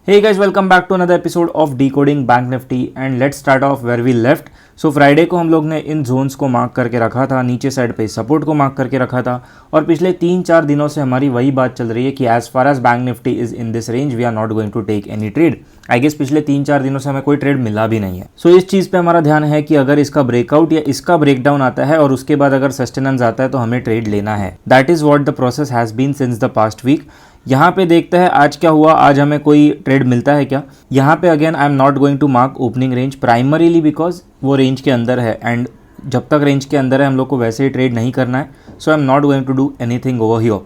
Hey guys, welcome back to another episode of Decoding Bank Nifty and let's start off where we left. So Friday को हम लोग ने इन Jones को mark करके रखा था, नीचे साइड पे सपोर्ट को मार्क करके रखा था और पिछले 3-4 दिनों से हमारी वही बात चल रही है कि as far as bank Nifty is in this range we are not going to take any trade. I guess पिछले 3-4 दिनों से हमें कोई ट्रेड मिला भी नहीं है। सो इस चीज़ पे हमारा ध्यान है कि अगर इसका ब्रेकआउट या इसका ब्रेकडाउन आता है और उसके बाद अगर सस्टेनेंस आता है तो हमें ट्रेड लेना है। That is what the process has been since the past week. यहाँ पे देखते हैं आज क्या हुआ, आज हमें कोई ट्रेड मिलता है क्या। यहाँ पे again I am not going to mark opening range primarily because वो रेंज के अंदर है एंड जब तक रेंज के अंदर है हम लोग को वैसे ही ट्रेड नहीं करना है। So I am not going to do anything over here,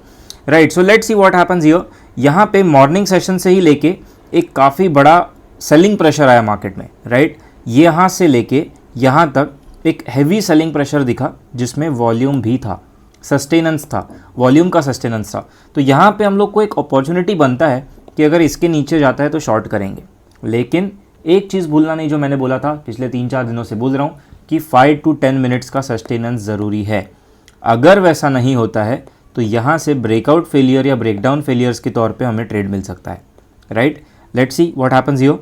right. So let's see what happens here. यहाँ पे मॉर्निंग सेशन से ही लेके एक काफ़ी बड़ा सेलिंग प्रेशर आया मार्केट में, राइट। ये यहाँ से लेके यहाँ तक एक हैवी सेलिंग प्रेशर दिखा जिसमें वॉल्यूम भी था, सस्टेनेंस था, वॉल्यूम का सस्टेनेंस था। तो यहाँ पे हम लोग को एक अपॉर्चुनिटी बनता है कि अगर इसके नीचे जाता है तो शॉर्ट करेंगे। लेकिन एक चीज़ भूलना नहीं, जो मैंने बोला था पिछले 3-4 दिनों से बोल रहा हूँ कि 5 to 10 मिनट्स का सस्टेनेंस ज़रूरी है। अगर वैसा नहीं होता है तो यहाँ से ब्रेकआउट फेलियर या ब्रेकडाउन फेलियर्स के तौर पे हमें ट्रेड मिल सकता है, right. Let's see what happens here,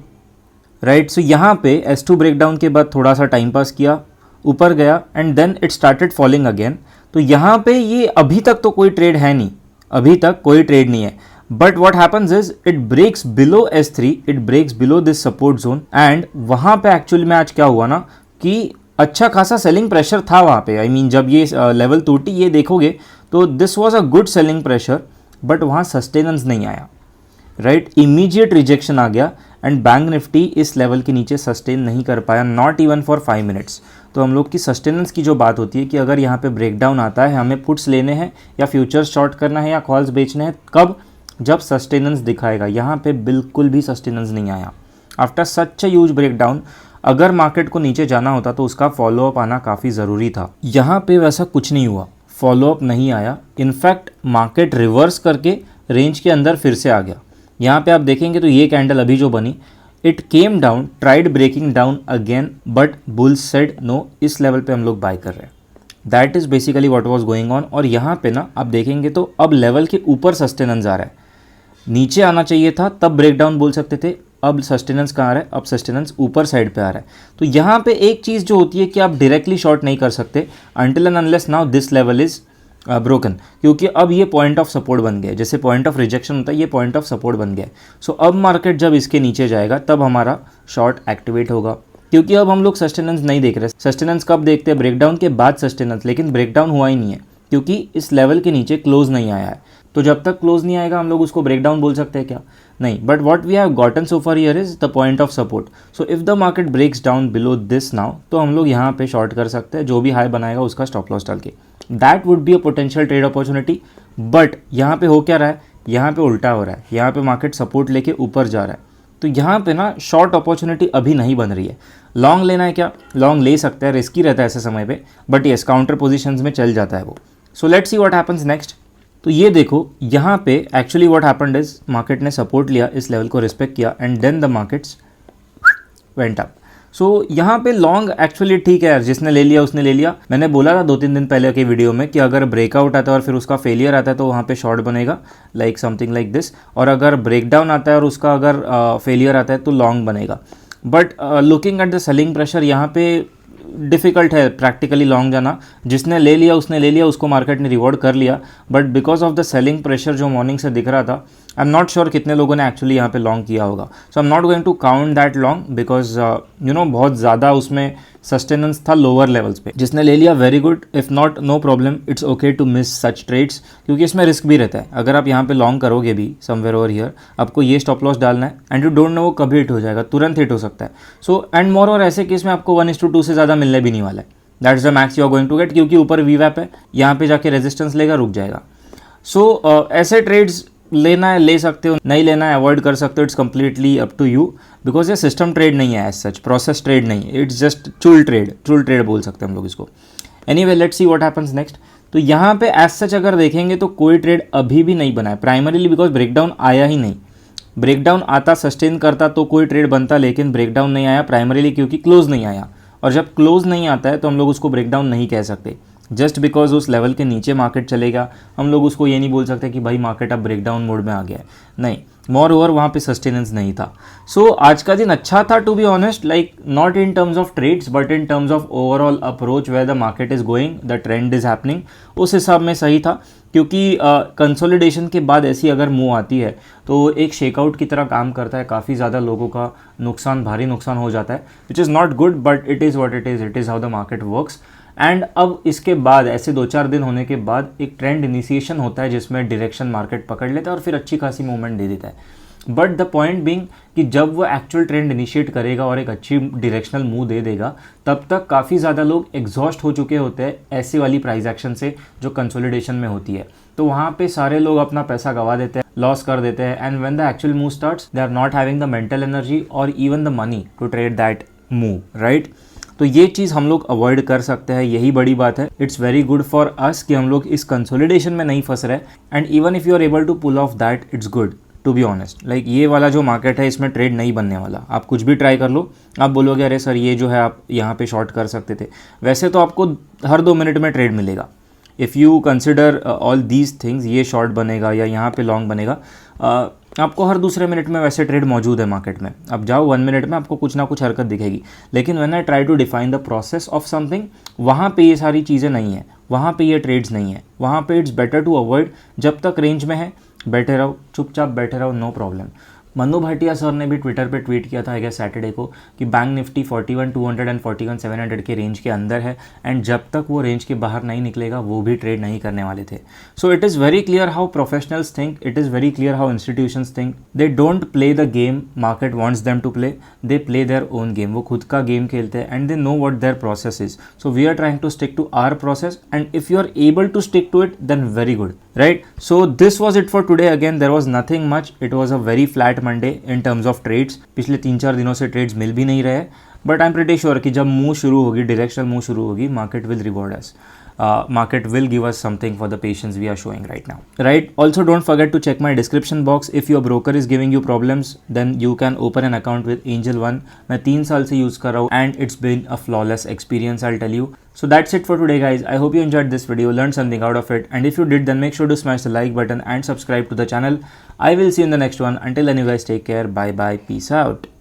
right. So यहाँ पे S2 ब्रेकडाउन के बाद थोड़ा सा टाइम पास किया, ऊपर गया and then it started falling again. तो यहाँ पे ये अभी तक तो कोई ट्रेड है नहीं, अभी तक कोई ट्रेड नहीं है। But what happens is it breaks below S3, it breaks below this support zone and वहाँ पे एक्चुअली में आज क्या हुआ ना कि अच्छा खासा सेलिंग प्रेशर था वहाँ पे। आई मीन जब ये लेवल टूटी, ये देखोगे तो this was a good selling pressure but वहाँ सस्टेनेंस नहीं आया, राइट। इमीडिएट रिजेक्शन आ गया एंड बैंक निफ्टी इस लेवल के नीचे सस्टेन नहीं कर पाया, नॉट इवन फॉर 5 मिनट्स। तो हम लोग की सस्टेनेंस की जो बात होती है कि अगर यहाँ पे ब्रेकडाउन आता है, हमें पुट्स लेने हैं या फ्यूचर्स शॉर्ट करना है या कॉल्स बेचने हैं, कब? जब सस्टेनेंस दिखाएगा। यहाँ पे बिल्कुल भी सस्टेनेंस नहीं आया after such a huge breakdown. अगर मार्केट को नीचे जाना होता तो उसका फॉलोअप आना काफ़ी ज़रूरी था। यहाँ पे वैसा कुछ नहीं हुआ, फॉलोअप नहीं आया। इनफैक्ट मार्केट रिवर्स करके रेंज के अंदर फिर से आ गया। यहाँ पे आप देखेंगे तो ये कैंडल अभी जो बनी, it came down, tried breaking down again but bulls said no, इस लेवल पे हम लोग बाय कर रहे हैं। That is basically what was going on. और यहाँ पे ना आप देखेंगे तो अब लेवल के ऊपर सस्टेनेंस आ रहा है। नीचे आना चाहिए था तब ब्रेकडाउन बोल सकते थे, अब सस्टेनेंस कहाँ आ रहा है? अब सस्टेनेंस ऊपर साइड पे आ रहा है। तो यहाँ पे एक चीज़ जो होती है कि आप डायरेक्टली शॉर्ट नहीं कर सकते until and unless now this level is broken, क्योंकि अब ये पॉइंट ऑफ सपोर्ट बन गया। जैसे पॉइंट ऑफ रिजेक्शन होता है, ये पॉइंट ऑफ सपोर्ट बन गया। सो अब मार्केट जब इसके नीचे जाएगा तब हमारा शॉर्ट एक्टिवेट होगा, क्योंकि अब हम लोग सस्टेनेंस नहीं देख रहे। सस्टेनेंस कब देखते हैं? ब्रेकडाउन के बाद सस्टेनेंस, लेकिन ब्रेकडाउन हुआ ही नहीं है क्योंकि इस लेवल के नीचे क्लोज नहीं आया है। तो जब तक क्लोज नहीं आएगा हम लोग उसको ब्रेकडाउन बोल सकते हैं क्या? नहीं। But what we have gotten so far here is the point of support. So if the market breaks down below this now तो हम लोग यहाँ पे शॉर्ट कर सकते हैं, जो भी हाई बनाएगा उसका स्टॉप लॉस डाल के। That would be a potential trade opportunity. But यहाँ पे हो क्या रहा है? यहाँ पे उल्टा हो रहा है। यहाँ पे मार्केट सपोर्ट लेके ऊपर जा रहा है। तो यहाँ पे ना शॉर्ट अपॉर्चुनिटी अभी नहीं बन रही है। लॉन्ग लेना है क्या? लॉन्ग ले सकते हैं, रिस्की रहता है ऐसे समय पे, बट येस काउंटर पोजीशंस में चल जाता है वो। So let's see what happens next. तो ये देखो यहाँ पे actually what happened is market ने सपोर्ट लिया, इस लेवल को रिस्पेक्ट किया and then the markets went up. So यहाँ पे लॉन्ग एक्चुअली ठीक है यार, जिसने ले लिया उसने ले लिया। मैंने बोला था 2-3 दिन पहले के वीडियो में कि अगर ब्रेकआउट आता है और फिर उसका फेलियर आता है तो वहाँ पे शॉर्ट बनेगा, लाइक समथिंग लाइक दिस। और अगर ब्रेकडाउन आता है और उसका अगर फेलियर आता है तो लॉन्ग बनेगा। But looking at the selling pressure यहाँ पे डिफ़िकल्ट है प्रैक्टिकली लॉन्ग जाना। जिसने ले लिया उसने ले लिया, उसको मार्केट ने रिवॉर्ड कर लिया। But because of the selling pressure जो मॉर्निंग से दिख रहा था, आई एम नॉट श्योर कितने लोगों ने एक्चुअली यहाँ पे लॉन्ग किया होगा। So I am not going to count that long because you know बहुत ज़्यादा उसमें सस्टेनेंस था लोअर लेवल्स पे। जिसने ले लिया very good, if not no problem, it's okay to miss such trades, क्योंकि इसमें रिस्क भी रहता है। अगर आप यहाँ पे लॉन्ग करोगे भी समवेयर ओवर हियर, आपको ये स्टॉप लॉस डालना है एंड यू डोंट नो वो कभी हिट हो जाएगा, तुरंत हिट हो सकता है। सो एंड मोर और ऐसे केस में आपको 1:2 से ज़्यादा मिलने भी नहीं वाला है। That's the max you are going to get, क्योंकि ऊपर वीवैप है, यहाँ पे जाके रेजिस्टेंस लेगा, रुक जाएगा। सो ऐसे ट्रेड्स लेना है ले सकते हो, नहीं लेना है अवॉइड कर सकते हो। It's completely up to you because ये सिस्टम ट्रेड नहीं है, एज सच प्रोसेस ट्रेड नहीं है, इट्स जस्ट चुल ट्रेड बोल सकते हैं हम लोग इसको। Anyway let's see what happens next. तो यहाँ पे एज सच अगर देखेंगे तो कोई ट्रेड अभी भी नहीं बना है प्राइमरीली बिकॉज ब्रेकडाउन आया ही नहीं। ब्रेकडाउन आता, सस्टेन करता तो कोई ट्रेड बनता, लेकिन ब्रेकडाउन नहीं आया प्राइमरीली क्योंकि क्लोज नहीं आया। और जब क्लोज नहीं आता है तो हम लोग उसको ब्रेकडाउन नहीं कह सकते। जस्ट बिकॉज उस लेवल के नीचे मार्केट चलेगा हम लोग उसको ये नहीं बोल सकते कि भाई मार्केट अब ब्रेकडाउन मोड में आ गया है। नहीं, मोर ओवर वहाँ पे सस्टेनेंस नहीं था. सो आज का दिन अच्छा था to be honest, like not in terms of trades but in terms of overall approach where the market is going, the trend is happening, उस हिसाब में सही था. क्योंकि कंसोलिडेशन के बाद ऐसी अगर मूव आती है तो एक शेकआउट की तरह काम करता है, काफ़ी ज़्यादा लोगों का नुकसान, भारी नुकसान हो जाता है, which is not good but it is what it is how the market works. And अब इसके बाद ऐसे 2-4 दिन होने के बाद एक ट्रेंड इनिशिएशन होता है जिसमें डायरेक्शन मार्केट पकड़ लेता है और फिर अच्छी खासी मूवमेंट दे देता है. बट द पॉइंट बीइंग कि जब वो एक्चुअल ट्रेंड इनिशिएट करेगा और एक अच्छी डायरेक्शनल मूव दे देगा, तब तक काफ़ी ज़्यादा लोग एग्जॉस्ट हो चुके होते हैं ऐसे वाली प्राइस एक्शन से जो कंसोलिडेशन में होती है. तो वहाँ पे सारे लोग अपना पैसा गवा देते हैं, लॉस कर देते हैं. And when the actual move starts they are not having the mental energy और even the money to trade that move, right. तो ये चीज़ हम लोग अवॉइड कर सकते हैं, यही बड़ी बात है. It's very good for us कि हम लोग इस कंसोलिडेशन में नहीं फंस रहे. And even if you are able to pull off that, it's good to be honest. Like ये वाला जो मार्केट है इसमें ट्रेड नहीं बनने वाला. आप कुछ भी ट्राई कर लो, आप बोलोगे अरे सर ये जो है आप यहाँ पे शॉर्ट कर सकते थे, वैसे तो आपको हर 2 मिनट में ट्रेड मिलेगा. If you consider all these things, ये शॉर्ट बनेगा या यहाँ पे लॉन्ग बनेगा, आपको हर दूसरे मिनट में वैसे ट्रेड मौजूद है मार्केट में. अब जाओ 1 मिनट में आपको कुछ ना कुछ हरकत दिखेगी. लेकिन when I try to define the process of something, वहाँ पे ये सारी चीज़ें नहीं है, वहाँ पे ये ट्रेड्स नहीं है. वहाँ पे इट्स बेटर टू अवॉइड. जब तक रेंज में है बैठे रहो, चुपचाप बैठे रहो, no problem. Manu Bhatia sir ने भी ट्विटर पे ट्वीट किया था आई गेस सैटरडे को कि बैंक निफ्टी 41,200 एंड 41,700 के रेंज के अंदर है एंड जब तक वो रेंज के बाहर नहीं निकलेगा वो भी ट्रेड नहीं करने वाले थे. So it is very clear how professionals think, it is very clear how institutions think. They don't play the game market wants them to play, they play their own game. वो खुद का game खेलते हैं and they know what their process is. So we are trying to stick to our process and if you are able to stick to it then very good, right. So this was it for today. Again there was nothing much, it was a very flat Monday in terms of trades. पिछले 3-4 दिनों से trades मिल भी नहीं रहे, but I am pretty sure कि जब move शुरू होगी, डायरेक्शनल मूव शुरू होगी, market will reward us. Market will give us something for the patience we are showing right now, right. Also don't forget to check my description box. If your broker is giving you problems then you can open an account with Angel One. मैं 3 साल से use कर रहा हूँ and it's been a flawless experience, I'll tell you. So that's it for today guys. I hope you enjoyed this video, learned something out of it, and if you did then make sure to smash the like button and subscribe to the channel. I will see you in the next one. Until then you guys take care, bye bye, peace out.